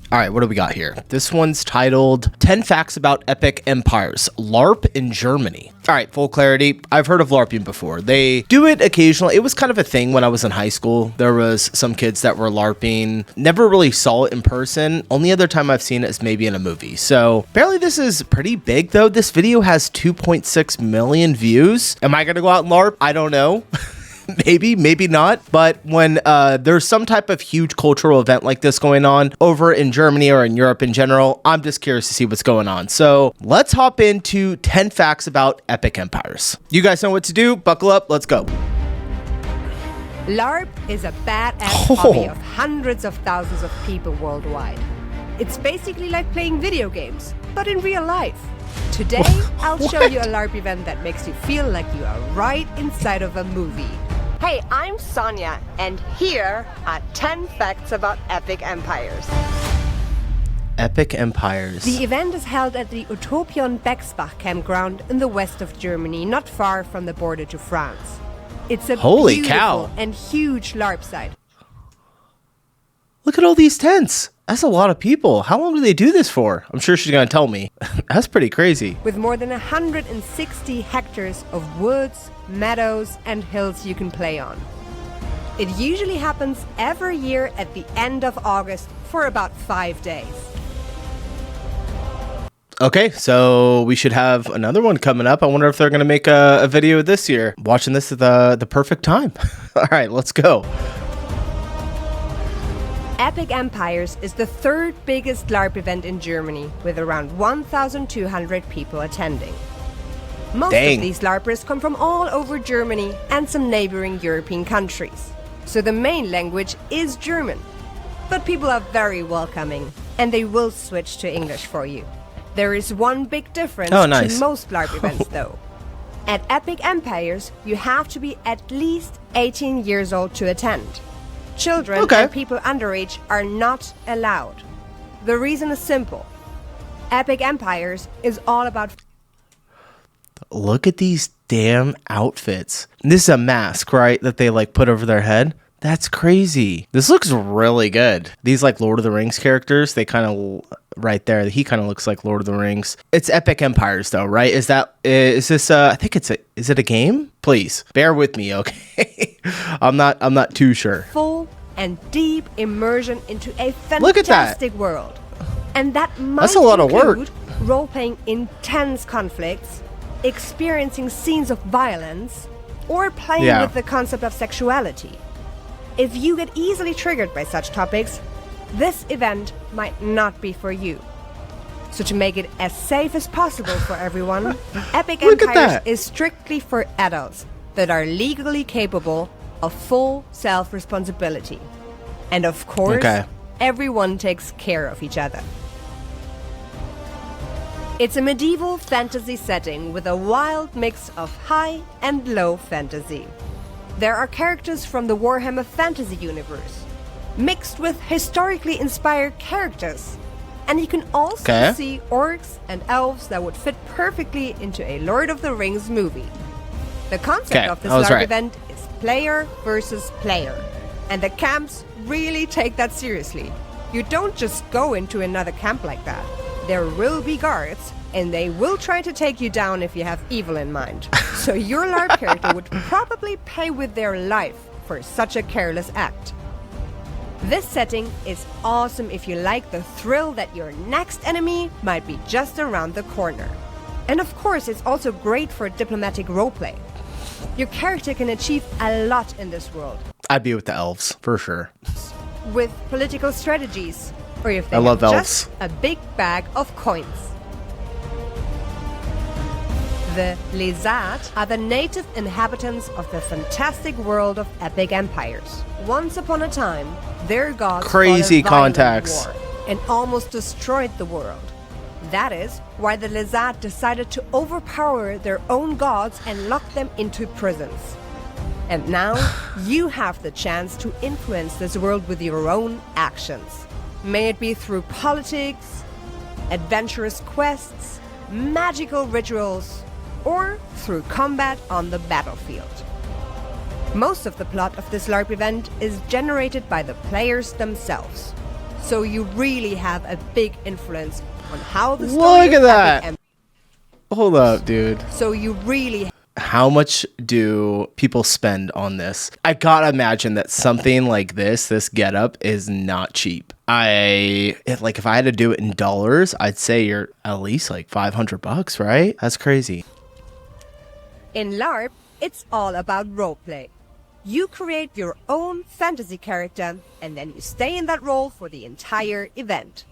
All right, what do we got here? This one's titled 10 Facts About Epic Empires, LARP in Germany. All right, full clarity. I've heard of LARPing before. They do it occasionally. It was kind of a thing when I was in high school. There was some kids that were LARPing. Never really saw it in person. Only other time I've seen it is maybe in a movie. So apparently this is pretty big though. This video has 2.6 million views. Am I going to go out and LARP? I don't know. Maybe, maybe not. But when there's some type of huge cultural event like this going on over in Germany or in Europe in general, I'm just curious to see what's going on. So let's hop into 10 facts about epic empires. You guys know what to do. Buckle up. Let's go. LARP is a badass hobby of hundreds of thousands of people worldwide. It's basically like playing video games, but in real life. Today, I'll show you a LARP event that makes you feel like you are right inside of a movie. Hey, I'm Sonia, and here are 10 facts about epic empires. Epic empires. The event is held at the Utopion Bexbach campground in the west of Germany, not far from the border to France. It's a beautiful and huge LARP site. Look at all these tents. That's a lot of people. How long do they do this for? I'm sure she's going to tell me. That's pretty crazy. With more than 160 hectares of woods, meadows, and hills you can play on. It usually happens every year at the end of August for about 5 days. Okay, so we should have another one coming up. I wonder if they're going to make a video this year. Watching this at the perfect time. All right, let's go. Epic Empires is the third biggest LARP event in Germany, with around 1,200 people attending. Most of these LARPers come from all over Germany and some neighboring European countries. So the main language is German. But people are very welcoming, and they will switch to English for you. There is one big difference to most LARP events though. At Epic Empires, you have to be at least 18 years old to attend. Children and people underage are not allowed. The reason is simple. Epic Empires is all about... Look at these damn outfits. This is a mask, right? That they like put over their head. That's crazy. This looks really good. These like Lord of the Rings characters, they kind of... Right there, he kind of looks like Lord of the Rings. It's Epic Empires though, right? Is this I think is it a game? Please bear with me, okay? I'm not too sure. Full and deep immersion into a fantastic world. And that might That's a lot of work. Role-playing intense conflicts, experiencing scenes of violence, or playing with the concept of sexuality. If you get easily triggered by such topics, this event might not be for you. So to make it as safe as possible for everyone, Epic Empires is strictly for adults that are legally capable of full self-responsibility. And of course, everyone takes care of each other. It's a medieval fantasy setting with a wild mix of high and low fantasy. There are characters from the Warhammer Fantasy universe, mixed with historically inspired characters. And you can also see orcs and elves that would fit perfectly into a Lord of the Rings movie. The concept of this LARP event is player versus player. And the camps really take that seriously. You don't just go into another camp like that. There will be guards, and they will try to take you down if you have evil in mind. So your LARP character would probably pay with their life for such a careless act. This setting is awesome if you like the thrill that your next enemy might be just around the corner. And of course, it's also great for diplomatic roleplay. Your character can achieve a lot in this world. I'd be with the elves, for sure. With political strategies, or if they have just a big bag of coins. The Lizard are the native inhabitants of the fantastic world of Epic Empires. Once upon a time, their gods fought a violent war and almost destroyed the world. That is why the Lizard decided to overpower their own gods and lock them into prisons. And now, you have the chance to influence this world with your own actions. May it be through politics, adventurous quests, magical rituals, or through combat on the battlefield. Most of the plot of this LARP event is generated by the players themselves. So you really have a big influence on how the story Look at of that. Epic Hold up, dude. So you really How much do people spend on this? I gotta imagine that something like this getup is not cheap. If I had to do it in dollars, I'd say you're at least like $500, right? That's crazy. In LARP, it's all about roleplay. You create your own fantasy character, and then you stay in that role for the entire event.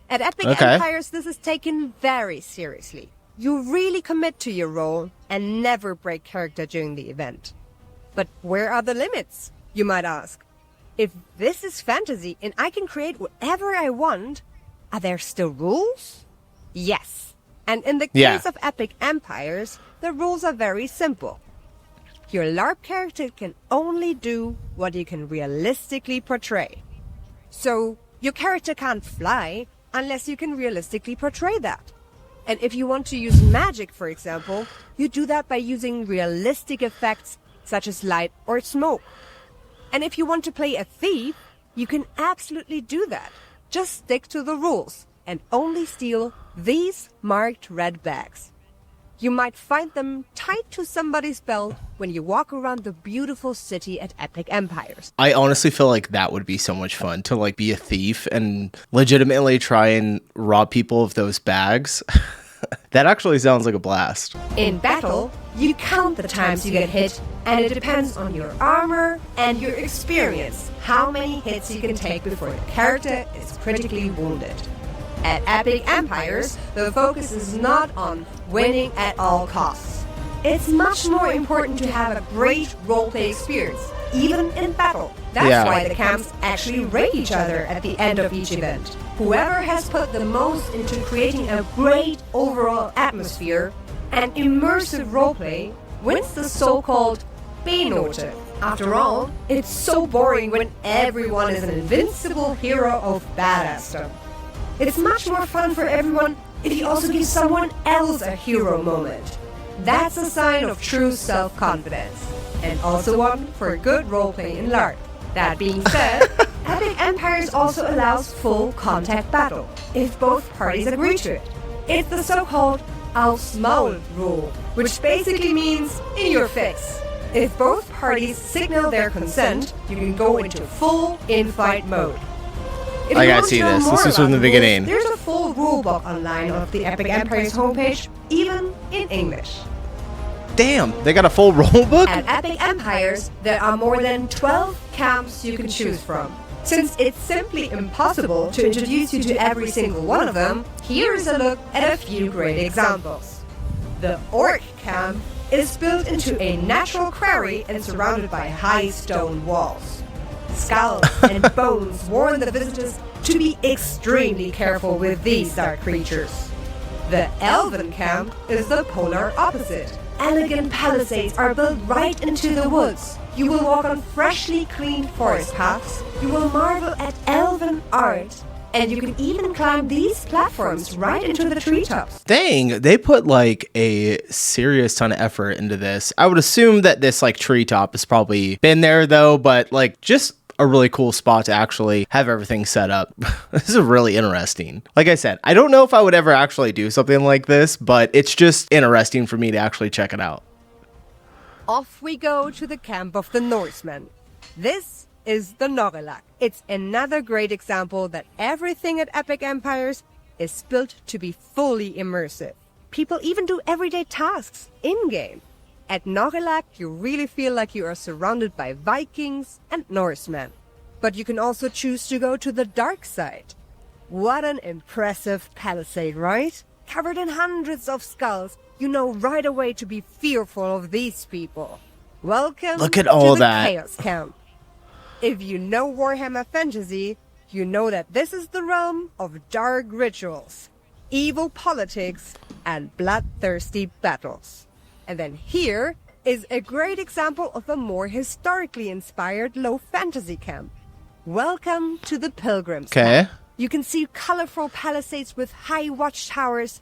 At Epic Empires, this is taken very seriously. You really commit to your role and never break character during the event. But where are the limits, you might ask? If this is fantasy and I can create whatever I want, are there still rules? Yes. And in the case of Epic Empires, the rules are very simple. Your LARP character can only do what you can realistically portray. So, your character can't fly unless you can realistically portray that. And if you want to use magic, for example, you do that by using realistic effects such as light or smoke. And if you want to play a thief, you can absolutely do that. Just stick to the rules and only steal these marked red bags. You might find them tied to somebody's belt when you walk around the beautiful city at Epic Empires. I honestly feel like that would be so much fun to like be a thief and legitimately try and rob people of those bags. That actually sounds like a blast. In battle, you count the times you get hit, and it depends on your armor and your experience how many hits you can take before your character is critically wounded. At Epic Empires, the focus is not on winning at all costs. It's much more important to have a great roleplay experience, even in battle. That's why the camps actually rate each other at the end of each event. Whoever has put the most into creating a great overall atmosphere and immersive roleplay wins the so-called B-Note. After all, it's so boring when everyone is an invincible hero of badassdom. It's much more fun for everyone if you also give someone else a hero moment. That's a sign of true self-confidence, and also one for good roleplay in LARP. That being said, Epic Empires also allows full contact battle, if both parties agree to it. It's the so-called Aufs Maul rule, which basically means in your face. If both parties signal their consent, you can go into full in-fight mode. I gotta see this. This is from the beginning. There's a full rulebook online on the Epic Empires homepage, even in English. Damn, they got a full rulebook? At Epic Empires, there are more than 12 camps you can choose from. Since it's simply impossible to introduce you to every single one of them, here is a look at a few great examples. The Orc camp is built into a natural quarry and surrounded by high stone walls. Skulls and bones warn the visitors to be extremely careful with these dark creatures. The Elven camp is the polar opposite. Elegant palisades are built right into the woods. You will walk on freshly cleaned forest paths. You will marvel at elven art. And you can even climb these platforms right into the treetops. Dang, they put like a serious ton of effort into this. I would assume that this like treetop has probably been there though, but like just a really cool spot to actually have everything set up. This is really interesting. Like I said, I don't know if I would ever actually do something like this, but it's just interesting for me to actually check it out. Off we go to the camp of the Norsemen. This is the Norrelak. It's another great example that everything at Epic Empires is built to be fully immersive. People even do everyday tasks in-game. At Norrelak, you really feel like you are surrounded by Vikings and Norsemen. But you can also choose to go to the dark side. What an impressive palisade, right? Covered in hundreds of skulls, you know right away to be fearful of these people. Welcome Look at all to the that. Chaos Camp. If you know Warhammer Fantasy, you know that this is the realm of dark rituals, evil politics, and bloodthirsty battles. And then here is a great example of a more historically inspired low fantasy camp. Welcome to the Pilgrims Camp. You can see colorful palisades with high watchtowers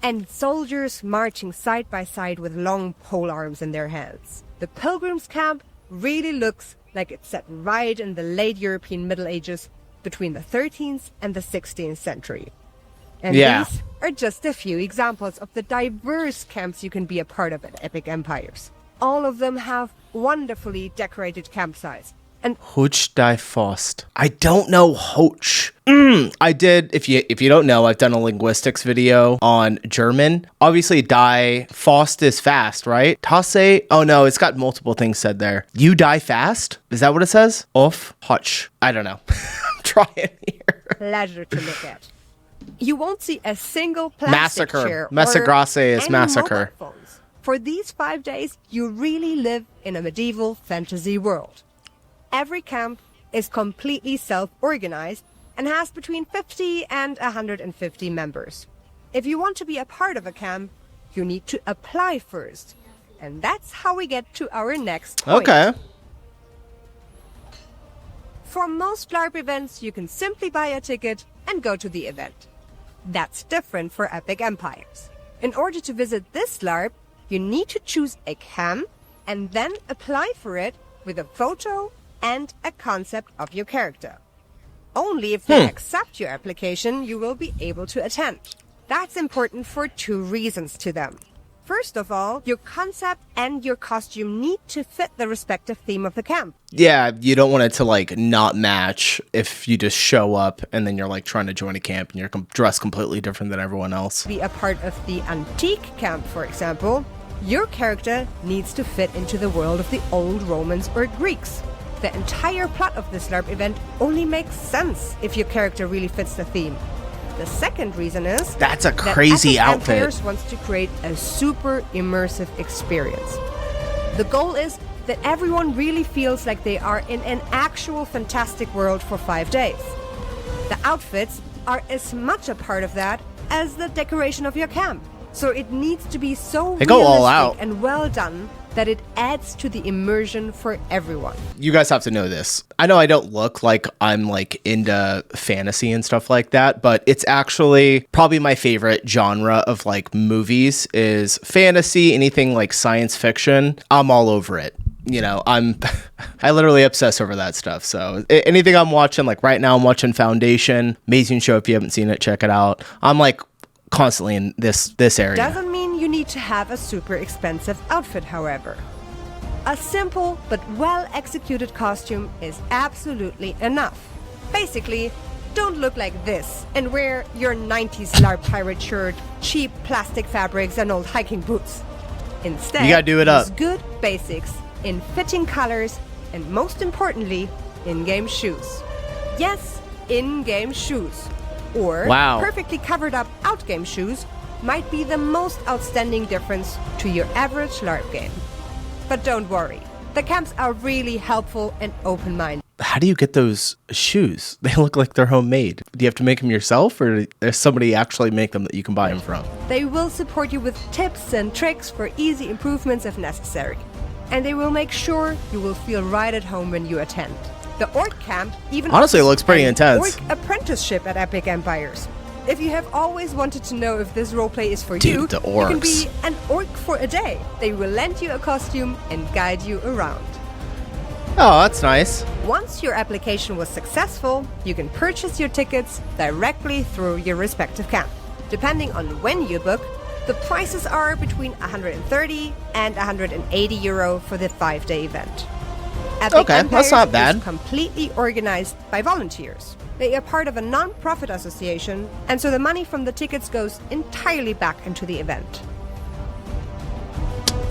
and soldiers marching side by side with long polearms in their hands. The Pilgrims Camp really looks like it's set right in the late European Middle Ages between the 13th and the 16th century. And Yeah. these are just a few examples of the diverse camps you can be a part of at Epic Empires. All of them have wonderfully decorated campsites. And Hoch die Faust. I don't know Hoch. I did, if you don't know, I've done a linguistics video on German. Obviously, die Faust is fast, right? Tasse, oh no, it's got multiple things said there. You die fast? Is that what it says? Off Hoch. I don't know. I'm trying here. pleasure to look at. You won't see a single plastic chair Messa or Grasse is any massacre. mobile phones. For these 5 days, you really live in a medieval fantasy world. Every camp is completely self-organized and has between 50 and 150 members. If you want to be a part of a camp, you need to apply first. And that's how we get to our next point. Okay. For most LARP events, you can simply buy a ticket and go to the event. That's different for Epic Empires. In order to visit this LARP, you need to choose a camp and then apply for it with a photo and a concept of your character. Only if they accept your application, you will be able to attend. That's important for 2 reasons to them. First of all, your concept and your costume need to fit the respective theme of the camp. Yeah, you don't want it to like not match if you just show up and then you're like trying to join a camp and you're dressed completely different than everyone else. Be a part of the antique camp, for example, your character needs to fit into the world of the old Romans or Greeks. The entire plot of this LARP event only makes sense if your character really fits the theme. The second reason is That's a that crazy Epic outfit. Empires wants to create a super immersive experience. The goal is that everyone really feels like they are in an actual fantastic world for 5 days. The outfits are as much a part of that as the decoration of your camp. So it needs to be so They go all realistic out. and well done that it adds to the immersion for everyone. You guys have to know this. I know I don't look like I'm like into fantasy and stuff like that, but it's actually probably my favorite genre of like movies is fantasy, anything like science fiction. I'm all over it. You know, I literally obsess over that stuff. So anything I'm watching, like right now I'm watching Foundation, amazing show. If you haven't seen it, check it out. I'm like constantly in this area. Doesn't mean you need to have a super expensive outfit, however. A simple but well-executed costume is absolutely enough. Basically, don't look like this and wear your 90s LARP pirate shirt, cheap plastic fabrics and old hiking boots. Instead, You gotta do it up. use good basics in fitting colors and most importantly, in-game shoes. Yes, in-game shoes. Or Wow. perfectly covered up out-game shoes might be the most outstanding difference to your average LARP game. But don't worry, the camps are really helpful and open-minded. How do you get those shoes? They look like they're homemade. Do you have to make them yourself or does somebody actually make them that you can buy them from? They will support you with tips and tricks for easy improvements if necessary. And they will make sure you will feel right at home when you attend. The Orc Camp even Honestly, it offers looks pretty an intense. Orc apprenticeship at Epic Empires. If you have always wanted to know if this roleplay is for Dude, you, the you can orcs. be an orc for a day. They will lend you a costume and guide you around. Oh, that's nice. Once your application was successful, you can purchase your tickets directly through your respective camp. Depending on when you book, the prices are between 130 and 180 euro for the 5-day event. Epic Okay, that's Empires not bad. is completely organized by volunteers. They are part of a non-profit association, and so the money from the tickets goes entirely back into the event.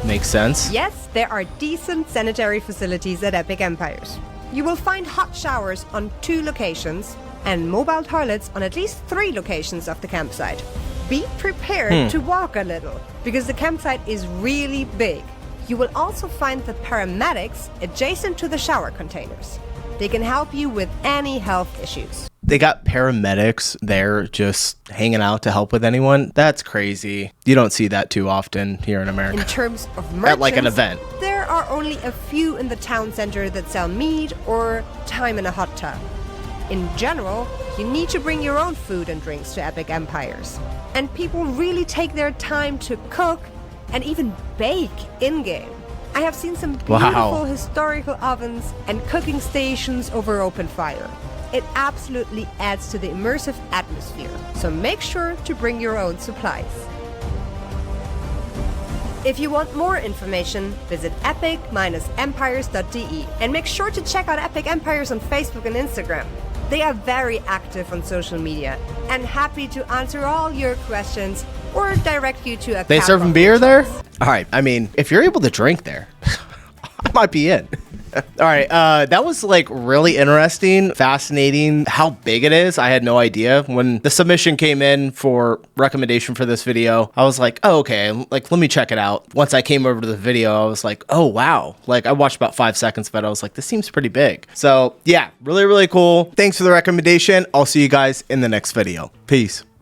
Makes sense. Yes, there are decent sanitary facilities at Epic Empires. You will find hot showers on 2 locations and mobile toilets on at least 3 locations of the campsite. Be prepared to walk a little, because the campsite is really big. You will also find the paramedics adjacent to the shower containers. They can help you with any health issues. They got paramedics there just hanging out to help with anyone. That's crazy. You don't see that too often here in In America. terms of merchants, At like an event. there are only a few in the town center that sell meat or time in a hot tub. In general, you need to bring your own food and drinks to Epic Empires. And people really take their time to cook and even bake in-game. I have seen some beautiful Wow. historical ovens and cooking stations over open fire. It absolutely adds to the immersive atmosphere, so make sure to bring your own supplies. If you want more information, visit epic-empires.de and make sure to check out Epic Empires on Facebook and Instagram. They are very active on social media and happy to answer all your questions or direct you to a They cab serving of beer your there? choice. All right. I mean, if you're able to drink there, I might be in. All right. That was like really interesting, fascinating how big it is. I had no idea. When the submission came in for recommendation for this video, I was like, oh, okay. Like, let me check it out. Once I came over to the video, I was like, oh, wow. Like, I watched about 5 seconds of it. I was like, this seems pretty big. So yeah, really, really cool. Thanks for the recommendation. I'll see you guys in the next video. Peace.